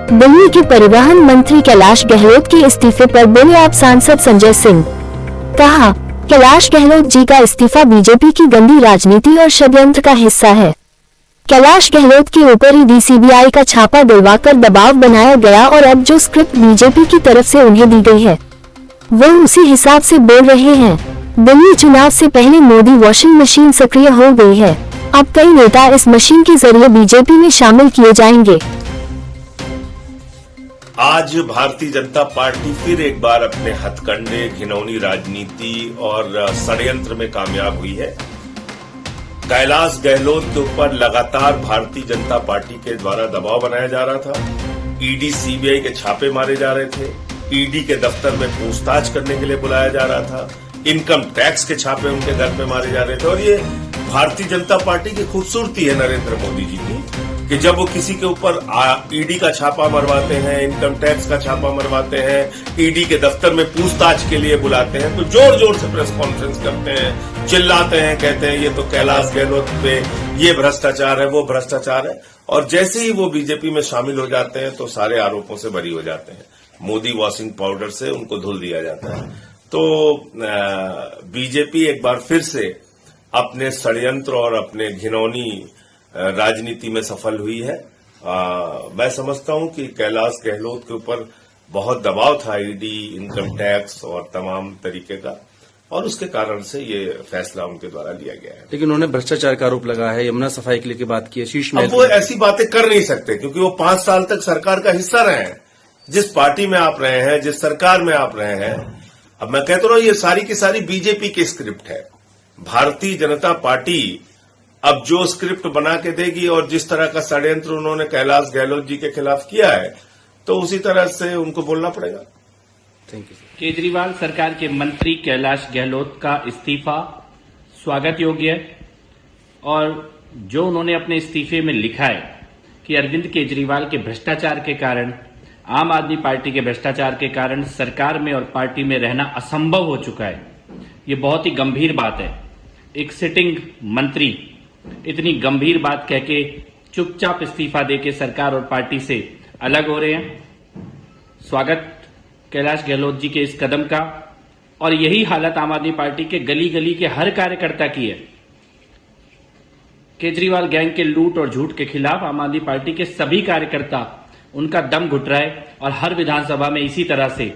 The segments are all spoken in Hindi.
दिल्ली के परिवहन मंत्री कैलाश गहलोत के इस्तीफे पर बोले आप सांसद संजय सिंह। कहा, कैलाश गहलोत जी का इस्तीफा बीजेपी की गंदी राजनीति और षड्यंत्र का हिस्सा है। कैलाश गहलोत के ऊपर ही सीबीआई का छापा दिलवाकर दबाव बनाया गया और अब जो स्क्रिप्ट बीजेपी की तरफ से उन्हें दी गई है वो उसी हिसाब से बोल रहे हैं। दिल्ली चुनाव से पहले मोदी वॉशिंग मशीन सक्रिय हो गई है। अब कई नेता इस मशीन के जरिए बीजेपी में शामिल किए जाएंगे। आज भारतीय जनता पार्टी फिर एक बार अपने हथकंडे, घिनौनी राजनीति और षड्यंत्र में कामयाब हुई है। कैलाश गहलोत के ऊपर लगातार भारतीय जनता पार्टी के द्वारा दबाव बनाया जा रहा था। ईडी, सीबीआई के छापे मारे जा रहे थे। ईडी के दफ्तर में पूछताछ करने के लिए बुलाया जा रहा था। इनकम टैक्स के छापे उनके घर पे मारे जा रहे थे। और ये भारतीय जनता पार्टी की खूबसूरती है नरेंद्र मोदी जी की कि जब वो किसी के ऊपर ईडी का छापा मरवाते हैं, इनकम टैक्स का छापा मरवाते हैं, ईडी के दफ्तर में पूछताछ के लिए बुलाते हैं तो जोर जोर से प्रेस कॉन्फ्रेंस करते हैं, चिल्लाते हैं, कहते हैं ये तो कैलाश गहलोत पे ये भ्रष्टाचार है, वो भ्रष्टाचार है। और जैसे ही वो बीजेपी में शामिल हो जाते हैं तो सारे आरोपों से बरी हो जाते हैं। मोदी वॉशिंग पाउडर से उनको धुल दिया जाता है। तो बीजेपी एक बार फिर से अपने षड्यंत्र और अपने घिनौनी राजनीति में सफल हुई है। मैं समझता हूं कि कैलाश गहलोत के ऊपर बहुत दबाव था ईडी, इनकम टैक्स और तमाम तरीके का, और उसके कारण से ये फैसला उनके द्वारा लिया गया है। लेकिन उन्होंने भ्रष्टाचार का आरोप लगाया है, यमुना सफाई के लिए की बात की है, शीश में। अब वो ऐसी बातें कर नहीं सकते क्योंकि वो 5 साल तक सरकार का हिस्सा रहे हैं। जिस पार्टी में आप रहे हैं, जिस सरकार में आप रहे हैं, अब मैं कहता हूं ये सारी की सारी बीजेपी की स्क्रिप्ट है। भारतीय जनता पार्टी अब जो स्क्रिप्ट बना के देगी और जिस तरह का षड्यंत्र उन्होंने कैलाश गहलोत जी के खिलाफ किया है तो उसी तरह से उनको बोलना पड़ेगा। Thank you. केजरीवाल सरकार के मंत्री कैलाश गहलोत का इस्तीफा स्वागत योग्य है और जो उन्होंने अपने इस्तीफे में लिखा है कि अरविंद केजरीवाल के भ्रष्टाचार के कारण, आम आदमी पार्टी के भ्रष्टाचार के कारण सरकार में और पार्टी में रहना असंभव हो चुका है, ये बहुत ही गंभीर बात है। एक सिटिंग मंत्री इतनी गंभीर बात कह के चुपचाप इस्तीफा देके सरकार और पार्टी से अलग हो रहे हैं। स्वागत कैलाश गहलोत जी के इस कदम का, और यही हालत आम आदमी पार्टी के गली गली के हर कार्यकर्ता की है। केजरीवाल गैंग के लूट और झूठ के खिलाफ आम आदमी पार्टी के सभी कार्यकर्ता, उनका दम घुट रहा है और हर विधानसभा में इसी तरह से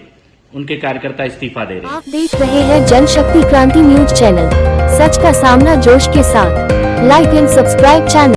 उनके कार्यकर्ता इस्तीफा दे रहे हैं। आप देख रहे हैं जनशक्ति क्रांति न्यूज चैनल, सच का सामना जोश के साथ। Like and subscribe channel.